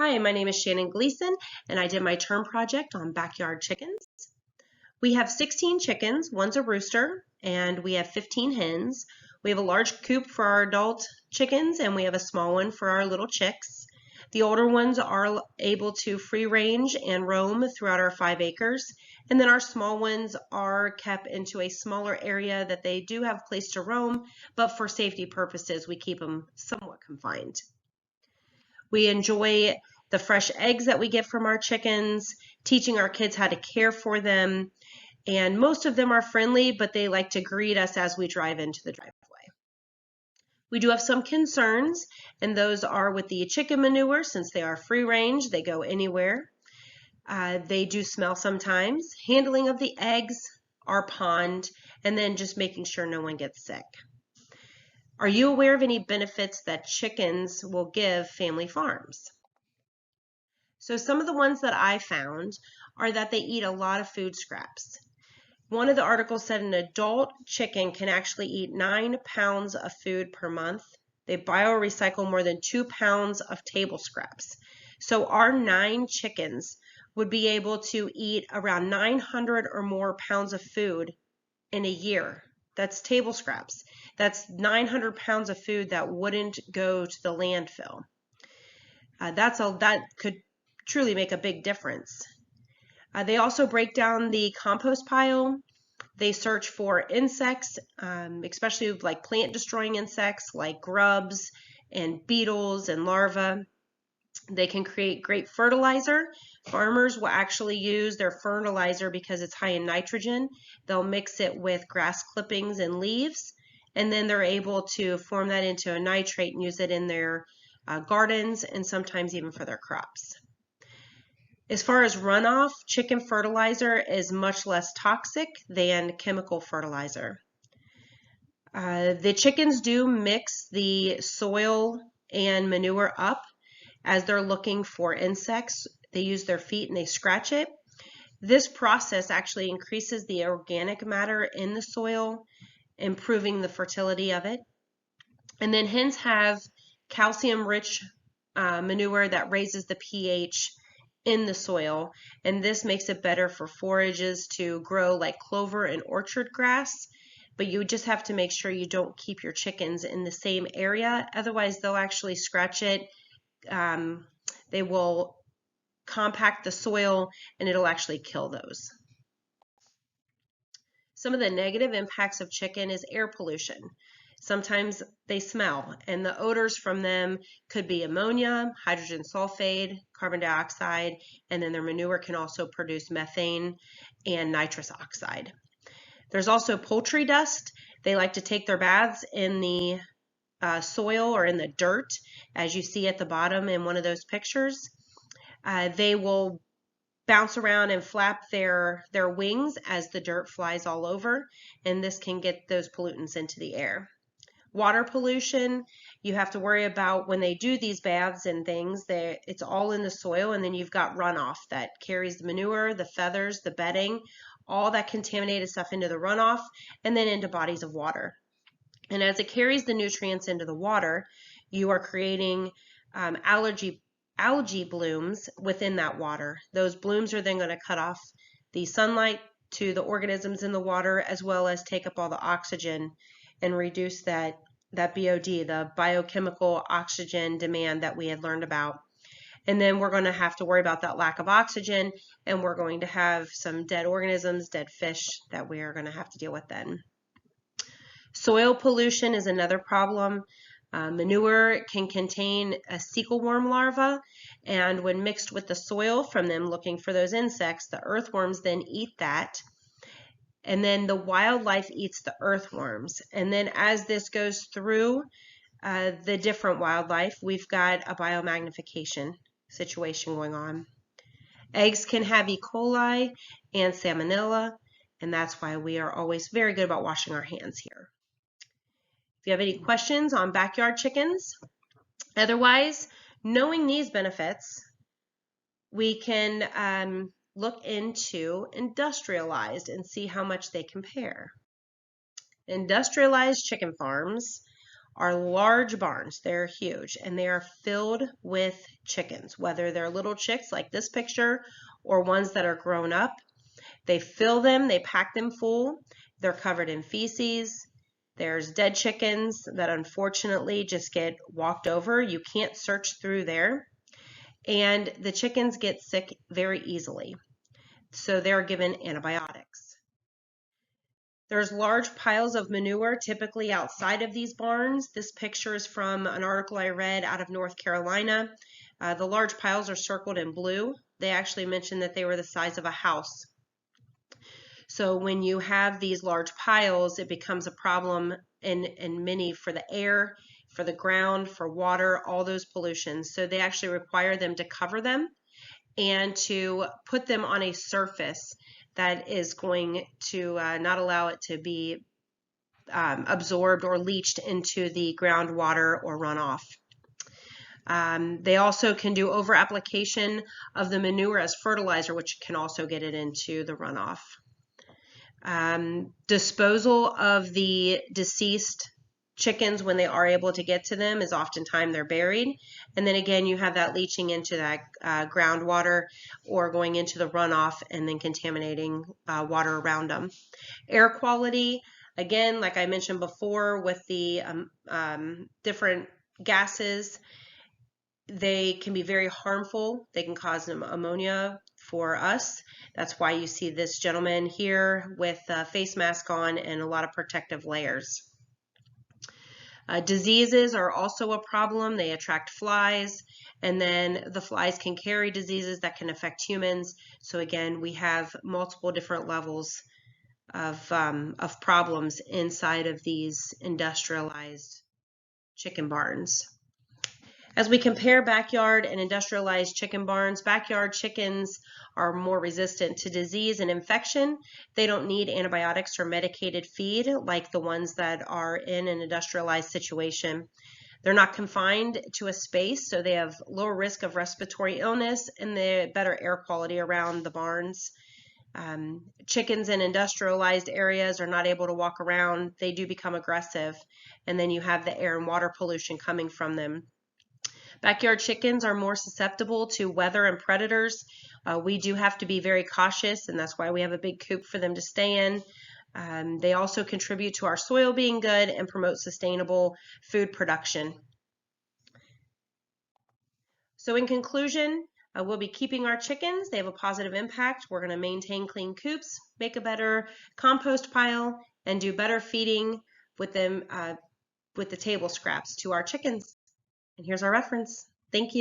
Hi, my name is Shannon Gleason, and I did my term project on backyard chickens. We have 16 chickens, one's a rooster, and we have 15 hens. We have a large coop for our adult chickens, and we have a small one for our little chicks. The older ones are able to free range and roam throughout our 5 acres, and then our small ones are kept into a smaller area that they do have place to roam, but for safety purposes, we keep them somewhat confined. We enjoy the fresh eggs that we get from our chickens, teaching our kids how to care for them, and most of them are friendly, but they like to greet us as we drive into the driveway. We do have some concerns, and those are with the chicken manure. Since they are free range, they go anywhere. They do smell sometimes. Handling of the eggs, our pond, and then just making sure no one gets sick. Are you aware of any benefits that chickens will give family farms? So some of the ones that I found are that they eat a lot of food scraps. One of the articles said an adult chicken can actually eat 9 pounds of food per month. They biorecycle more than 2 pounds of table scraps. So our 9 chickens would be able to eat around 900 or more pounds of food in a year. That's table scraps. That's 900 pounds of food that wouldn't go to the landfill. That could truly make a big difference. They also break down the compost pile. They search for insects, especially like plant destroying insects like grubs and beetles and larvae. They can create great fertilizer. Farmers will actually use their fertilizer because it's high in nitrogen. They'll mix it with grass clippings and leaves, and then they're able to form that into a nitrate and use it in their gardens and sometimes even for their crops. As far as runoff, chicken fertilizer is much less toxic than chemical fertilizer. The chickens do mix the soil and manure up as they're looking for insects. They use their feet and they scratch it. This process actually increases the organic matter in the soil, improving the fertility of it. And then hens have calcium-rich manure that raises the pH in the soil, and this makes it better for forages to grow like clover and orchard grass. But you just have to make sure you don't keep your chickens in the same area, otherwise they'll actually scratch it. They will compact the soil and it'll actually kill those. Some of the negative impacts of chicken is air pollution. Sometimes they smell, and the odors from them could be ammonia, hydrogen sulfide, carbon dioxide, and then their manure can also produce methane and nitrous oxide. There's also poultry dust. They like to take their baths in the soil or in the dirt, as you see at the bottom in one of those pictures. They will bounce around and flap their wings as the dirt flies all over, and this can get those pollutants into the air. Water pollution, you have to worry about when they do these baths and things, it's all in the soil, and then you've got runoff that carries the manure, the feathers, the bedding, all that contaminated stuff into the runoff and then into bodies of water. And as it carries the nutrients into the water, you are creating algae blooms within that water. Those blooms are then going to cut off the sunlight to the organisms in the water, as well as take up all the oxygen and reduce that BOD, the biochemical oxygen demand that we had learned about. And then we're going to have to worry about that lack of oxygen, and we're going to have some dead organisms, dead fish that we are going to have to deal with then. Soil pollution is another problem. Manure can contain a cecal worm larva, and when mixed with the soil from them looking for those insects, the earthworms then eat that. And then the wildlife eats the earthworms. And then as this goes through the different wildlife, we've got a biomagnification situation going on. Eggs can have E. coli and salmonella, and that's why we are always very good about washing our hands here. If you have any questions on backyard chickens, otherwise, knowing these benefits, we can look into industrialized and see how much they compare. Industrialized chicken farms are large barns. They're huge, and they are filled with chickens, whether they're little chicks like this picture or ones that are grown up. They fill them, they pack them full. They're covered in feces. There's dead chickens that unfortunately just get walked over. You can't search through there. And the chickens get sick very easily. So they're given antibiotics. There's large piles of manure typically outside of these barns. This picture is from an article I read out of North Carolina. The large piles are circled in blue. They actually mentioned that they were the size of a house. So when you have these large piles, it becomes a problem in many for the air, for the ground, for water, all those pollutions. So they actually require them to cover them and to put them on a surface that is going to not allow it to be absorbed or leached into the groundwater or runoff. They also can do over application of the manure as fertilizer, which can also get it into the runoff. Disposal of the deceased chickens when they are able to get to them is oftentimes they're buried. And then again, you have that leaching into that groundwater or going into the runoff and then contaminating water around them. Air quality, again, like I mentioned before with the different gases, they can be very harmful. They can cause ammonia for us. That's why you see this gentleman here with a face mask on and a lot of protective layers. Diseases are also a problem. They attract flies, and then the flies can carry diseases that can affect humans. So again, we have multiple different levels of problems inside of these industrialized chicken barns. As we compare backyard and industrialized chicken barns, backyard chickens are more resistant to disease and infection. They don't need antibiotics or medicated feed like the ones that are in an industrialized situation. They're not confined to a space, so they have lower risk of respiratory illness and the better air quality around the barns. Chickens in industrialized areas are not able to walk around. They do become aggressive, and then you have the air and water pollution coming from them. Backyard chickens are more susceptible to weather and predators. We do have to be very cautious, and that's why we have a big coop for them to stay in. They also contribute to our soil being good and promote sustainable food production. So in conclusion, we'll be keeping our chickens. They have a positive impact. We're going to maintain clean coops, make a better compost pile, and do better feeding with them with the table scraps to our chickens. And here's our reference. Thank you.